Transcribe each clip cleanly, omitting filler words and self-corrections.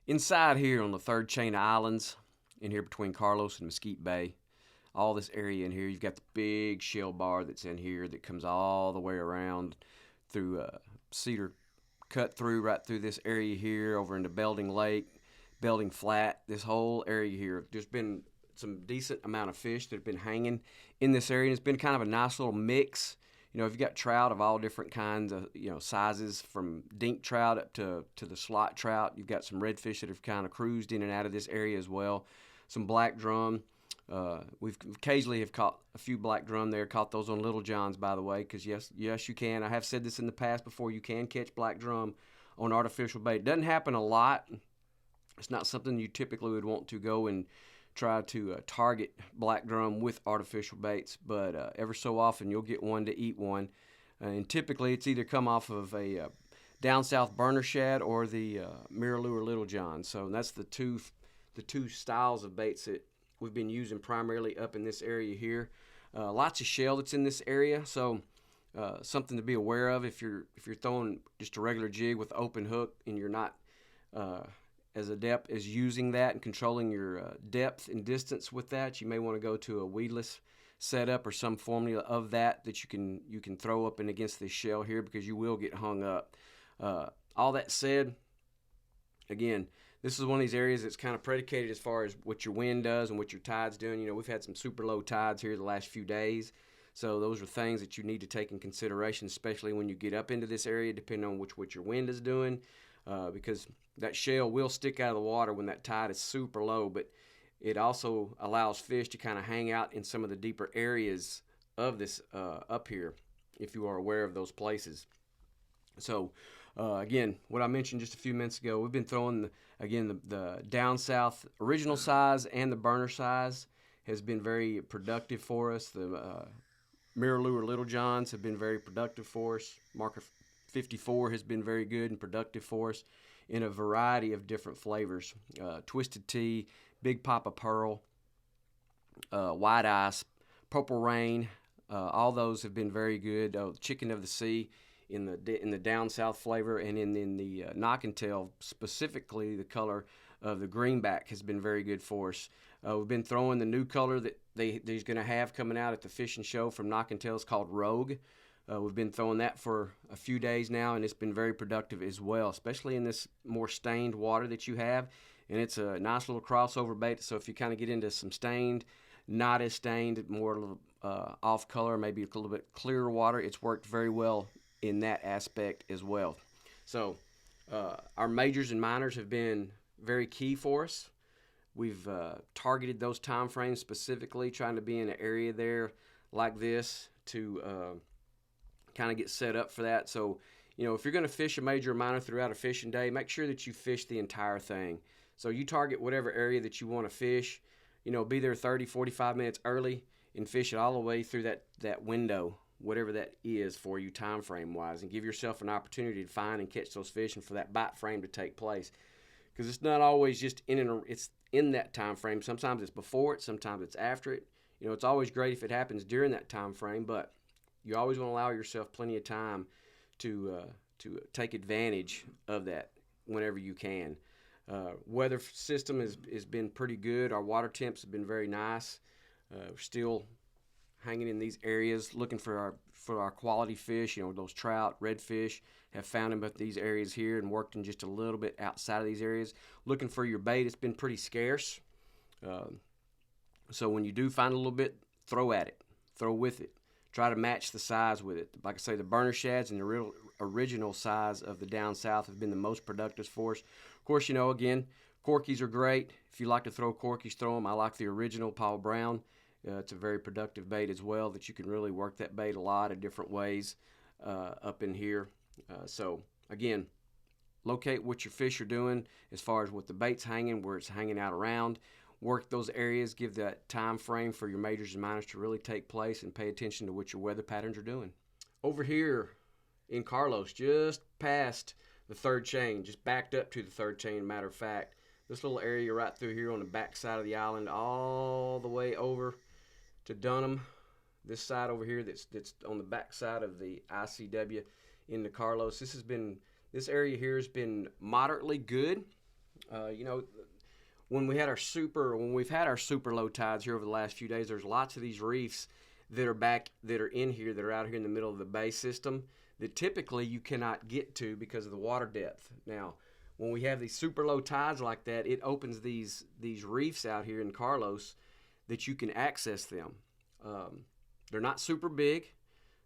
Inside here on the third chain of islands, in here between Carlos and Mesquite Bay, all this area in here, you've got the big shell bar that's in here that comes all the way around through Cedar, cut through right through this area here over into Belding Lake, Belding Flat. This whole area here, there's been some decent amount of fish that have been hanging in this area. It's been kind of a nice little mix. You've got trout of all different kinds of, sizes, from dink trout up to the slot trout. You've got some redfish that have kind of cruised in and out of this area as well. Some black drum. We've occasionally have caught a few black drum there. Caught those on Little Johns, by the way, because yes, you can. I have said this in the past before. You can catch black drum on artificial bait. It doesn't happen a lot. It's not something you typically would want to go and try to target black drum with artificial baits, but ever so often you'll get one to eat one. And typically it's either come off of a down south burner shad or the mirror lure Little John. So that's the two styles of baits that we've been using primarily up in this area here. Lots of shell that's in this area, so something to be aware of if you're throwing just a regular jig with open hook and you're not as adept as using that and controlling your depth and distance with that. You may want to go to a weedless setup or some formula of that you can throw up and against this shell here, because you will get hung up. All that said, again, this is one of these areas that's kind of predicated as far as what your wind does and what your tide's doing. We've had some super low tides here the last few days, so those are things that you need to take in consideration, especially when you get up into this area, depending on what your wind is doing. Because that shell will stick out of the water when that tide is super low, but it also allows fish to kind of hang out in some of the deeper areas of this up here, if you are aware of those places. So again, what I mentioned just a few minutes ago, we've been throwing the down south original size and the burner size has been very productive for us. The mirror lure Little Johns have been very productive for us. Marker 54 has been very good and productive for us in a variety of different flavors. Twisted Tea, Big Papa Pearl, White Ice, Purple Rain, all those have been very good. Chicken of the Sea in the down south flavor, and in the knock and tail, specifically the color of the greenback has been very good for us. We've been throwing the new color that they's going to have coming out at the fishing show from Knock and Tails called Rogue. We've been throwing that for a few days now, and it's been very productive as well, especially in this more stained water that you have. And it's a nice little crossover bait, so if you kind of get into some stained, not as stained, more off color, maybe a little bit clearer water, it's worked very well in that aspect as well. So our majors and minors have been very key for us. We've targeted those time frames specifically, trying to be in an area there like this to kind of get set up for that. So, if you're going to fish a major or minor throughout a fishing day, make sure that you fish the entire thing. So you target whatever area that you want to fish, be there 30, 45 minutes early and fish it all the way through that window, whatever that is for you time frame wise, and give yourself an opportunity to find and catch those fish and for that bite frame to take place. Because it's not always just it's in that time frame. Sometimes it's before it, sometimes it's after it. It's always great if it happens during that time frame, but you always want to allow yourself plenty of time to take advantage of that whenever you can. Weather system has been pretty good. Our water temps have been very nice. We're still hanging in these areas looking for our quality fish. Those trout, redfish, have found them at these areas here and worked in just a little bit outside of these areas. Looking for your bait, it's been pretty scarce. So when you do find a little bit, throw at it. Throw with it. Try to match the size with it. Like I say, the burner shads and the real original size of the down south have been the most productive for us. Of course, again, corkies are great. If you like to throw corkies, throw them. I like the original Paul Brown. It's a very productive bait as well, that you can really work that bait a lot of different ways up in here. So, again, locate what your fish are doing as far as what the bait's hanging, where it's hanging out around. Work those areas, give that time frame for your majors and minors to really take place, and pay attention to what your weather patterns are doing. Over here in Carlos, just past the third chain, just backed up to the third chain, matter of fact, this little area right through here on the back side of the island, all the way over to Dunham, this side over here that's on the back side of the ICW into Carlos. This area here has been moderately good. You know, when we've had our super low tides here over the last few days, there's lots of these reefs that are in here, that are out here in the middle of the bay system, that typically you cannot get to because of the water depth. Now, when we have these super low tides like that, it opens these reefs out here in Carlos that you can access them. They're not super big,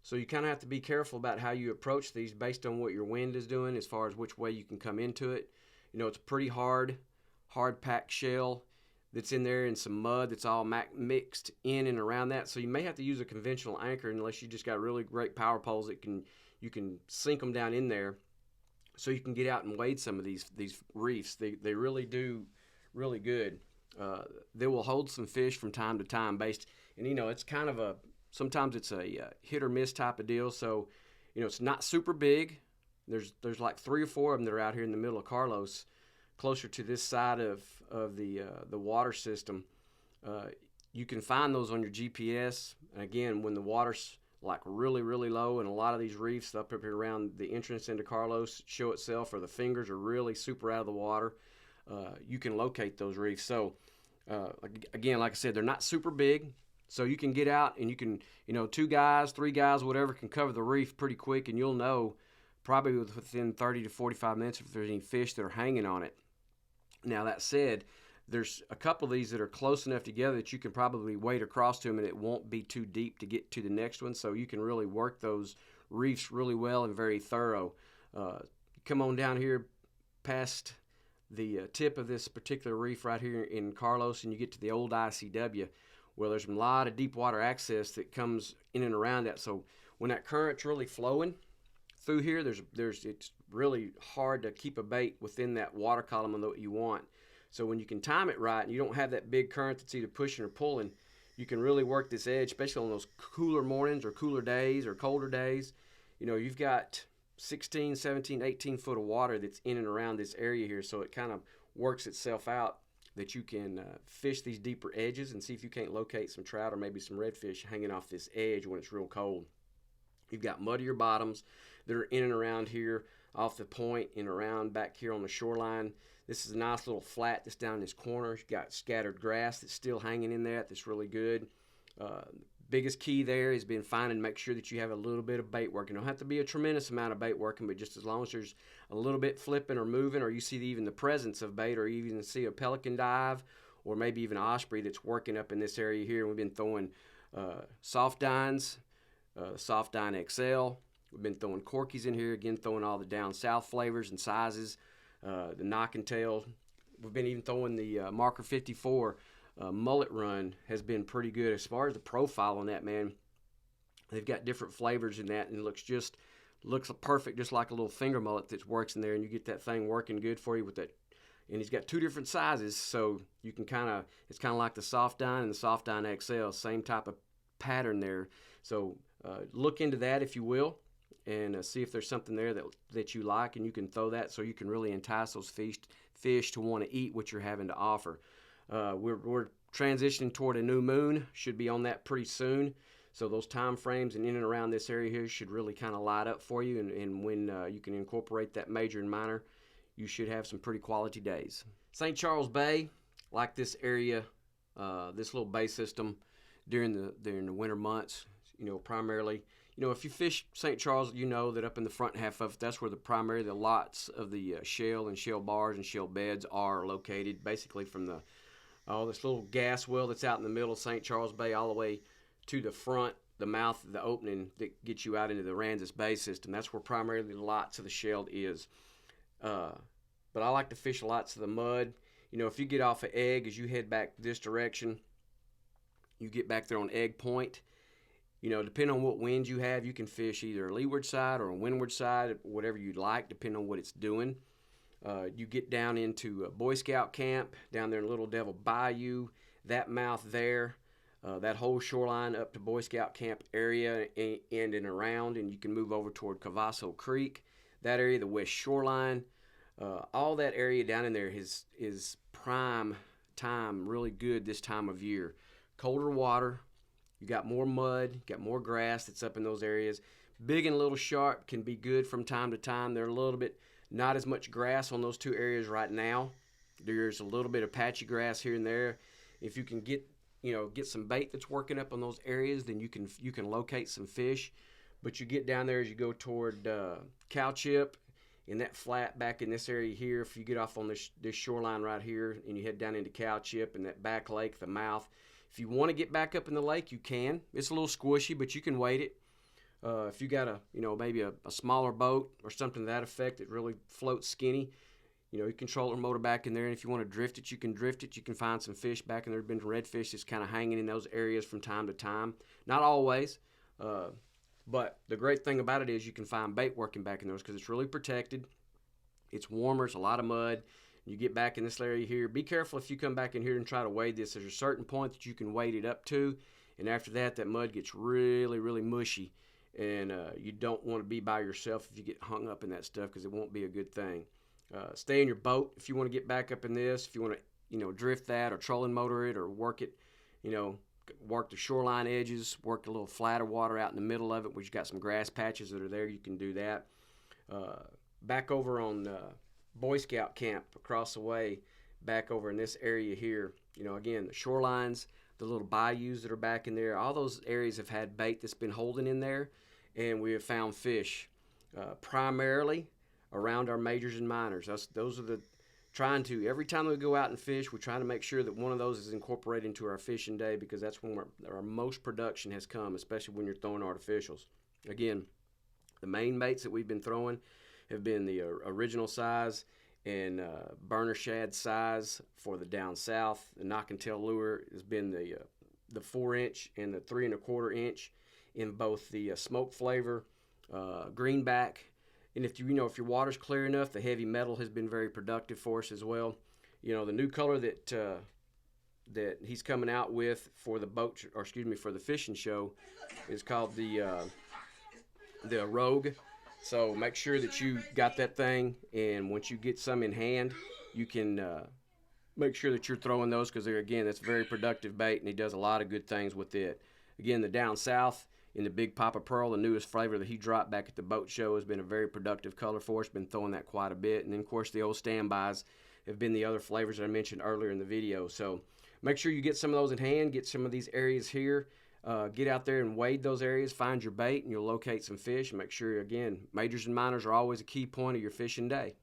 so you kind of have to be careful about how you approach these based on what your wind is doing as far as which way you can come into it. You know, it's pretty hard packed shell that's in there, and some mud that's all mixed in and around that. So you may have to use a conventional anchor unless you just got really great power poles that you can sink them down in there, so you can get out and wade some of these reefs. They really do really good. They will hold some fish from time to time and you know, it's kind of sometimes it's a hit or miss type of deal. So, you know, it's not super big. There's like 3 or 4 of them that are out here in the middle of Carlos, closer to this side of the water system. You can find those on your GPS. And again, when the water's like really, really low, and a lot of these reefs up here around the entrance into Carlos show itself, or the fingers are really super out of the water, you can locate those reefs. So again, like I said, they're not super big. So you can get out and you can, you know, 2 guys, 3 guys, whatever, can cover the reef pretty quick, and you'll know probably within 30 to 45 minutes if there's any fish that are hanging on it. Now, that said, there's a couple of these that are close enough together that you can probably wade across to them, and it won't be too deep to get to the next one. So you can really work those reefs really well and very thorough. Come on down here past the tip of this particular reef right here in Carlos, and you get to the old ICW. Well, there's a lot of deep water access that comes in and around that. So when that current's really flowing through here, it's really hard to keep a bait within that water column that you want. So when you can time it right and you don't have that big current that's either pushing or pulling, you can really work this edge, especially on those cooler mornings or cooler days or colder days. You know, you've got 16, 17, 18 foot of water that's in and around this area here, so it kind of works itself out that you can fish these deeper edges and see if you can't locate some trout or maybe some redfish hanging off this edge when it's real cold. You've got muddier bottoms that are in and around here off the point and around back here on the shoreline. This is a nice little flat that's down in this corner. You've got scattered grass that's still hanging in there that's really good. Biggest key there has been finding, make sure that you have a little bit of bait working. It don't have to be a tremendous amount of bait working, but just as long as there's a little bit flipping or moving, or you see even the presence of bait, or you even see a pelican dive, or maybe even an osprey that's working up in this area here. We've been throwing soft dines, soft dine XL. We've been throwing corkies in here, again throwing all the down south flavors and sizes, the knock and tail. We've been even throwing the Marker 54. Mullet run has been pretty good as far as the profile on that, man. They've got different flavors in that, and it looks perfect, just like a little finger mullet that works in there, and you get that thing working good for you with that. And he's got 2 different sizes, so you can it's kind of like the soft dine and the soft dine XL, same type of pattern there. So look into that if you will, and see if there's something there that you like, and you can throw that so you can really entice those fish to want to eat what you're having to offer. We're transitioning toward a new moon, should be on that pretty soon. So those time frames and in and around this area here should really kind of light up for you. And when you can incorporate that major and minor, you should have some pretty quality days. St. Charles Bay, like this area, this little bay system during the winter months, you know, primarily. You know, if you fish St. Charles, you know that up in the front half of it, that's where the lots of the shell and shell bars and shell beds are located, basically from this little gas well that's out in the middle of St. Charles Bay all the way to the front, the mouth of the opening that gets you out into the Aransas Bay system. That's where primarily the lots of the shell is. But I like to fish lots of the mud. You know, if you get off of Egg as you head back this direction, you get back there on Egg Point. You know, depending on what wind you have, you can fish either a leeward side or a windward side, whatever you'd like, depending on what it's doing. You get down into Boy Scout Camp, down there in Little Devil Bayou, that mouth there, that whole shoreline up to Boy Scout Camp area and around, and you can move over toward Cavasso Creek, that area, the west shoreline. All that area down in there is prime time, really good this time of year. Colder water, you got more mud, you got more grass that's up in those areas. Big and Little Sharp can be good from time to time. They're a little bit not as much grass on those 2 areas right now. There's a little bit of patchy grass here and there. If you can get some bait that's working up on those areas, then you can locate some fish. But you get down there as you go toward Capt in that flat back in this area here. If you get off on this shoreline right here and you head down into Capt and that back lake, the mouth, if you want to get back up in the lake, you can. It's a little squishy, but you can wade it. If you got maybe a smaller boat or something to that effect that really floats skinny, you can troll or motor back in there, and if you want to drift it, you can drift it. You can find some fish back in there. Been redfish that's kind of hanging in those areas from time to time. Not always, but the great thing about it is you can find bait working back in those because it's really protected. It's warmer. It's a lot of mud. You get back in this area here. Be careful if you come back in here and try to wade this. There's a certain point that you can wade it up to, and after that mud gets really, really mushy. And you don't want to be by yourself if you get hung up in that stuff because it won't be a good thing. Stay in your boat if you want to get back up in this. If you want to, drift that or trolling motor it or work it, work the shoreline edges, work a little flatter water out in the middle of it where you've got some grass patches that are there. You can do that. Back over on Boy Scout camp across the way, back over in this area here, again, the shorelines, the little bayous that are back in there, all those areas have had bait that's been holding in there, and we have found fish primarily around our majors and minors. Those are every time we go out and fish, we're trying to make sure that one of those is incorporated into our fishing day because that's when our most production has come, especially when you're throwing artificials. Again, the main baits that we've been throwing have been the original size and burner shad size for the down south. The knock and tail lure has been the 4-inch and the 3 1/4 inch in both the smoke flavor, greenback, and if your water's clear enough, the heavy metal has been very productive for us as well. The new color that he's coming out with for the for the fishing show is called the Rogue. So make sure that you got that thing, and once you get some in hand, you can make sure that you're throwing those because, again, that's very productive bait, and he does a lot of good things with it. Again, the down south in the Big Papa Pearl, the newest flavor that he dropped back at the boat show, has been a very productive color for us. Been throwing that quite a bit. And then, of course, the old standbys have been the other flavors that I mentioned earlier in the video. So make sure you get some of those in hand, get some of these areas here. Get out there and wade those areas, find your bait, and you'll locate some fish. And make sure, again, majors and minors are always a key point of your fishing day.